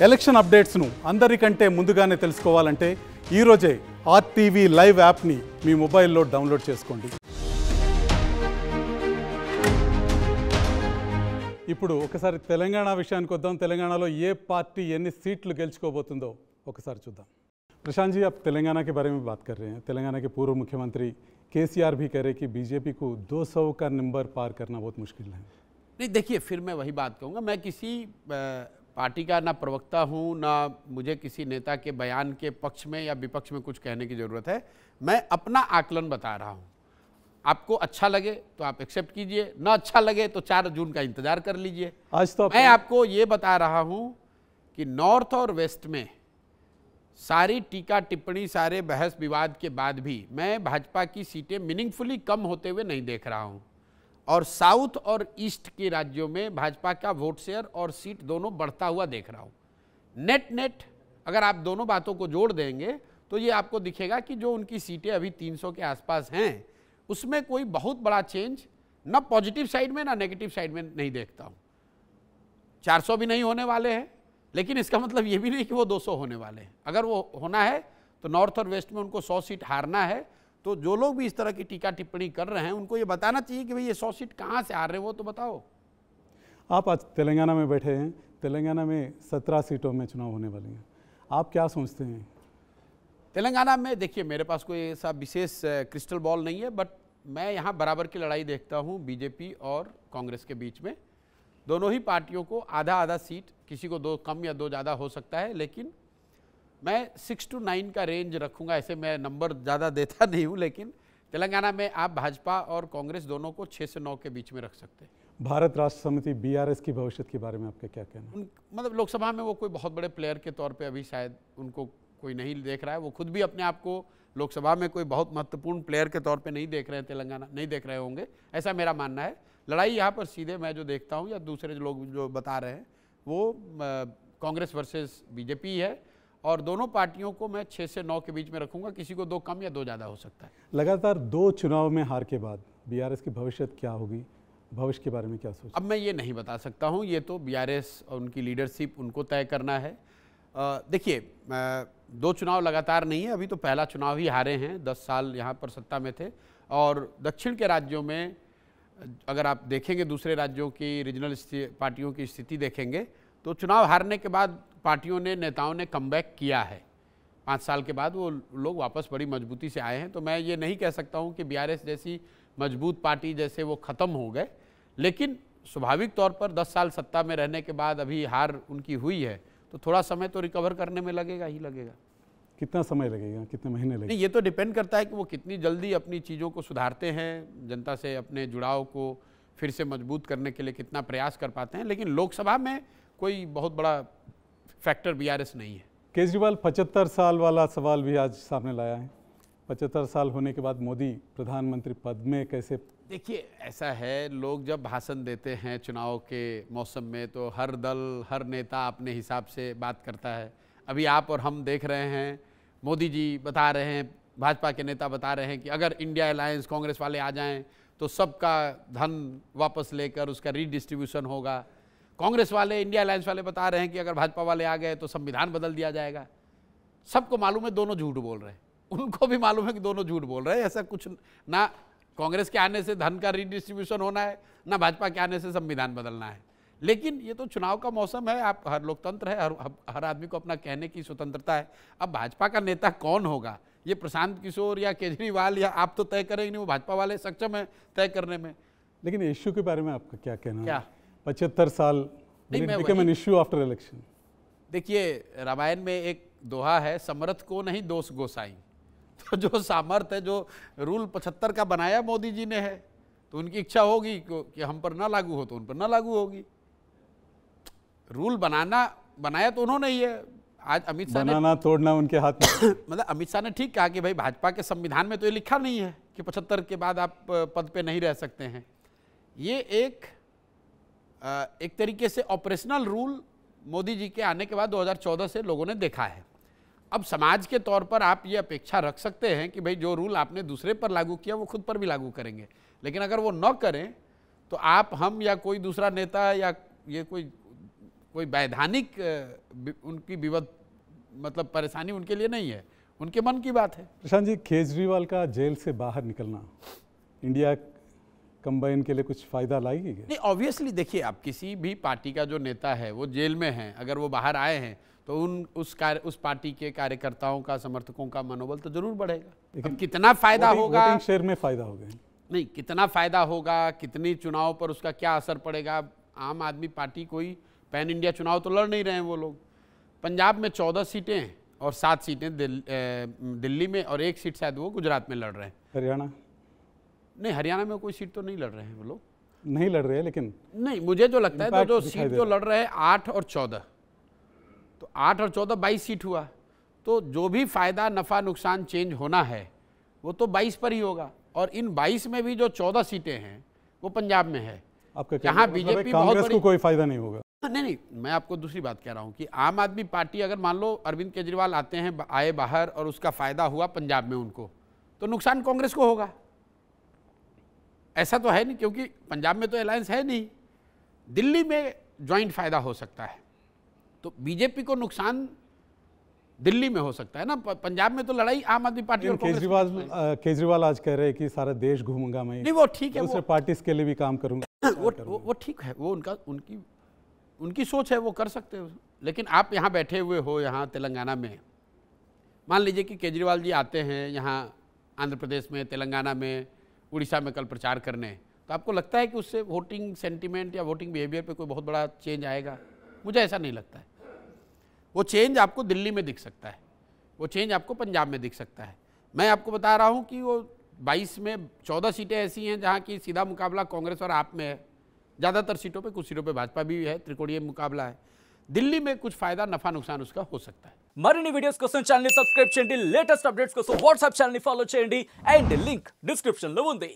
Election అప్డేట్స్ను అందరికంటే ముందుగానే తెలుసుకోవాలంటే ఈరోజే ఆర్టీవీ లైవ్ యాప్ని మీ మొబైల్లో డౌన్లోడ్ చేసుకోండి. ఇప్పుడు ఒకసారి తెలంగాణ విషయానికి వద్దాం. తెలంగాణలో ఏ పార్టీ ఎన్ని సీట్లు గెలుచుకోబోతుందో ఒకసారి చూద్దాం. प्रशांत जी, आप तेलंगाना के बारे में बात कर रहे हैं. तेलंगाना के पूर्व मुख्यमंत्री केसीआर भी कह रहे हैं कि बीजेपी को 200 का नंबर पार करना बहुत मुश्किल है. नहीं, देखिए, फिर मैं वही बात कहूँगा, मैं किसी पार्टी का ना प्रवक्ता हूँ, ना मुझे किसी नेता के बयान के पक्ष में या विपक्ष में कुछ कहने की ज़रूरत है. मैं अपना आकलन बता रहा हूँ. आपको अच्छा लगे तो आप एक्सेप्ट कीजिए, ना अच्छा लगे तो 4 जून का इंतजार कर लीजिए. आज तो मैं आपको ये बता रहा हूँ कि नॉर्थ और वेस्ट में सारी टीका टिप्पणी, सारे बहस विवाद के बाद भी मैं भाजपा की सीटें मीनिंगफुली कम होते हुए नहीं देख रहा हूं. और साउथ और ईस्ट के राज्यों में भाजपा का वोट शेयर और सीट दोनों बढ़ता हुआ देख रहा हूं. नेट अगर आप दोनों बातों को जोड़ देंगे तो ये आपको दिखेगा कि जो उनकी सीटें अभी 300 के आसपास हैं, उसमें कोई बहुत बड़ा चेंज ना पॉजिटिव साइड में ना नेगेटिव साइड में नहीं देखता हूं. 400 भी नहीं होने वाले हैं, लेकिन इसका मतलब ये भी नहीं कि वो 200 होने वाले हैं. अगर वो होना है तो नॉर्थ और वेस्ट में उनको 100 सीट हारना है. तो जो लोग भी इस तरह की टीका टिप्पणी कर रहे हैं उनको ये बताना चाहिए कि भाई ये 100 सीट कहाँ से हार रहे हैं, वो तो बताओ. आप आज तेलंगाना में बैठे हैं. तेलंगाना में 17 सीटों में चुनाव होने वाली हैं. आप क्या सोचते हैं? तेलंगाना में देखिए, मेरे पास कोई ऐसा विशेष क्रिस्टल बॉल नहीं है, बट मैं यहाँ बराबर की लड़ाई देखता हूँ बीजेपी और कांग्रेस के बीच में. दोनों ही पार्टियों को आधा आधा सीट, किसी को 2 कम या 2 ज़्यादा हो सकता है, लेकिन मैं 6 to 9 का रेंज रखूंगा. ऐसे मैं नंबर ज़्यादा देता नहीं हूं, लेकिन तेलंगाना में आप भाजपा और कांग्रेस दोनों को 6 से 9 के बीच में रख सकते हैं. भारत राष्ट्र समिति बीआरएस की भविष्य के बारे में आपका क्या कहना है? मतलब लोकसभा में वो कोई बहुत बड़े प्लेयर के तौर पे अभी शायद उनको कोई नहीं देख रहा है. वो खुद भी अपने आप को लोकसभा में कोई बहुत महत्वपूर्ण प्लेयर के तौर पे नहीं देख रहे हैं. तेलंगाना नहीं देख रहे होंगे, ऐसा मेरा मानना है. लड़ाई यहाँ पर सीधे मैं जो देखता हूँ या दूसरे लोग जो बता रहे हैं वो कांग्रेस वर्सेस बीजेपी है, और दोनों पार्टियों को मैं 6 से 9 के बीच में रखूंगा. किसी को 2 कम या 2 ज़्यादा हो सकता है. लगातार 2 चुनाव में हार के बाद बीआरएस की भविष्य क्या होगी? भविष्य के बारे में क्या सोच? अब मैं ये नहीं बता सकता हूँ, ये तो बीआरएस और उनकी लीडरशिप उनको तय करना है. देखिए, 2 चुनाव लगातार नहीं है. अभी तो पहला चुनाव ही हारे हैं. 10 साल यहाँ पर सत्ता में थे. और दक्षिण के राज्यों में अगर आप देखेंगे, दूसरे राज्यों की रीजनल पार्टियों की स्थिति देखेंगे, तो चुनाव हारने के बाद पार्टियों ने, नेताओं ने कमबैक किया है. 5 साल के बाद वो लोग वापस बड़ी मजबूती से आए हैं. तो मैं ये नहीं कह सकता हूँ कि बीआरएस जैसी मजबूत पार्टी जैसे वो ख़त्म हो गए, लेकिन स्वाभाविक तौर पर 10 साल सत्ता में रहने के बाद अभी हार उनकी हुई है, तो थोड़ा समय तो रिकवर करने में लगेगा ही लगेगा. कितना समय लगेगा, कितने महीने लगेंगे? नहीं, ये तो डिपेंड करता है कि वो कितनी जल्दी अपनी चीज़ों को सुधारते हैं, जनता से अपने जुड़ाव को फिर से मजबूत करने के लिए कितना प्रयास कर पाते हैं. लेकिन लोकसभा में कोई बहुत बड़ा फैक्टर बीआरएस नहीं है. केजरीवाल 75 साल वाला सवाल भी आज सामने लाया है. 75 साल होने के बाद मोदी प्रधानमंत्री पद में कैसे? देखिए, ऐसा है, लोग जब भाषण देते हैं चुनाव के मौसम में तो हर दल, हर नेता अपने हिसाब से बात करता है. अभी आप और हम देख रहे हैं, मोदी जी बता रहे हैं, भाजपा के नेता बता रहे हैं कि अगर इंडिया अलायंस कांग्रेस वाले आ जाएं तो सबका धन वापस लेकर उसका रीडिस्ट्रीब्यूशन होगा. कांग्रेस वाले, इंडिया अलायंस वाले बता रहे हैं कि अगर भाजपा वाले आ गए तो संविधान बदल दिया जाएगा. सबको मालूम है दोनों झूठ बोल रहे हैं. उनको भी मालूम है कि दोनों झूठ बोल रहे हैं. ऐसा कुछ ना कांग्रेस के आने से धन का रीडिस्ट्रीब्यूशन होना है, ना भाजपा के आने से संविधान बदलना है. लेकिन ये तो चुनाव का मौसम है. आप, हर लोकतंत्र है, हर आदमी को अपना कहने की स्वतंत्रता है. अब भाजपा का नेता कौन होगा, ये प्रशांत किशोर या केजरीवाल या आप तो तय करेंगे नहीं, वो भाजपा वाले सक्षम है तय करने में. लेकिन इश्यू के बारे में आपका क्या कहना क्या? है? 75 साल become an issue after election. देखिए, रामायण में एक दोहा है, समर्थ को नहीं दोष गोसाई. तो जो सामर्थ है, जो रूल 75 का बनाया मोदी जी ने है, तो उनकी इच्छा होगी कि हम पर ना लागू हो तो उन पर ना लागू होगी. रूल बनाया तो उन्होंने ही है. आज अमित शाह बनाना तोड़ना उनके हाथ में. मतलब अमित शाह ने ठीक कहा कि भाई भाजपा के संविधान में तो ये लिखा नहीं है कि 75 के बाद आप पद पे नहीं रह सकते हैं. ये एक तरीके से ऑपरेशनल रूल मोदी जी के आने के बाद 2014 से लोगों ने देखा है. अब समाज के तौर पर आप ये अपेक्षा रख सकते हैं कि भाई जो रूल आपने दूसरे पर लागू किया वो खुद पर भी लागू करेंगे. लेकिन अगर वो न करें तो आप, हम या कोई दूसरा नेता या ये कोई कोई वैधानिक उनकी विवद मतलब परेशानी उनके लिए नहीं है, उनके मन की बात है। प्रशांत जी, केजरीवाल का जेल से बाहर निकलना इंडिया कंबाइन के लिए कुछ फायदा लाएगी क्या? नहीं, ऑब्वियसली देखिए, आप किसी भी पार्टी का जो नेता है वो जेल में है, अगर वो बाहर आए हैं तो उस पार्टी के कार्यकर्ताओं का, समर्थकों का मनोबल तो जरूर बढ़ेगा। लेकिन कितना फायदा होगा, वोटिंग शेयर में फायदा होगा नहीं, कितना फायदा होगा, कितनी चुनाव पर उसका क्या असर पड़ेगा। आम आदमी पार्टी कोई पैन इंडिया चुनाव तो लड़ नहीं रहे हैं वो लोग। पंजाब में 14 सीटें हैं और 7 सीटें दिल्ली में, और 1 सीट शायद वो गुजरात में लड़ रहे हैं। हरियाणा नहीं, हरियाणा में कोई सीट तो नहीं लड़ रहे हैं वो लोग, नहीं लड़ रहे हैं। लेकिन नहीं, मुझे जो लगता है तो जो सीट जो लड़ रहे हैं 8 और 14, तो 8 और 14 22 सीट हुआ। तो जो भी फायदा, नफा, नुकसान चेंज होना है वो तो 22 पर ही होगा। और इन 22 में भी जो 14 सीटें हैं वो पंजाब में है। आपका जहां बीजेपी कांग्रेस को कोई फायदा नहीं होगा। नहीं, मैं आपको दूसरी बात कह रहा हूं कि आम आदमी पार्टी, अगर मान लो अरविंद केजरीवाल आए बाहर और उसका फायदा हुआ पंजाब में उनको, तो नुकसान कांग्रेस को होगा। ऐसा तो है नहीं, क्योंकि पंजाब में तो अलायंस है नहीं। दिल्ली में ज्वाइंट फायदा हो सकता है, तो बीजेपी को नुकसान दिल्ली में हो सकता है ना। पंजाब में तो लड़ाई आम आदमी पार्टी और कांग्रेस। केजरीवाल आज कह रहे हैं कि सारा देश घूमूंगा मैं, नहीं वो ठीक है, दूसरे पार्टी के लिए भी काम करूंगा। वो ठीक है, वो उनकी सोच है, वो कर सकते हो। लेकिन आप यहाँ बैठे हुए हो, यहाँ तेलंगाना में, मान लीजिए कि केजरीवाल जी आते हैं यहाँ आंध्र प्रदेश में, तेलंगाना में, उड़ीसा में कल प्रचार करने, तो आपको लगता है कि उससे वोटिंग सेंटिमेंट या वोटिंग बिहेवियर पे कोई बहुत बड़ा चेंज आएगा? मुझे ऐसा नहीं लगता है। वो चेंज आपको दिल्ली में दिख सकता है, वो चेंज आपको पंजाब में दिख सकता है। मैं आपको बता रहा हूँ कि वो 22 में 14 सीटें ऐसी हैं जहाँ की सीधा मुकाबला कांग्रेस और आप में है। ज़्यादातर सीटों पे, कुछ सीटों पे भाजपा भी है, त्रिकोणीय मुकाबला है। दिल्ली में कुछ फायदा, नफा, नुकसान उसका हो सकता है। మరిన్ని వీడియోస్ కోసం ఛానల్ ని సబ్స్క్రైబ్ చేయండి, లేటెస్ట్ అప్డేట్స్ కోసం వాట్సాప్ ఛానల్ ని ఫాలో చేయండి అండ్ లింక్ డిస్క్రిప్షన్ లో ఉంది.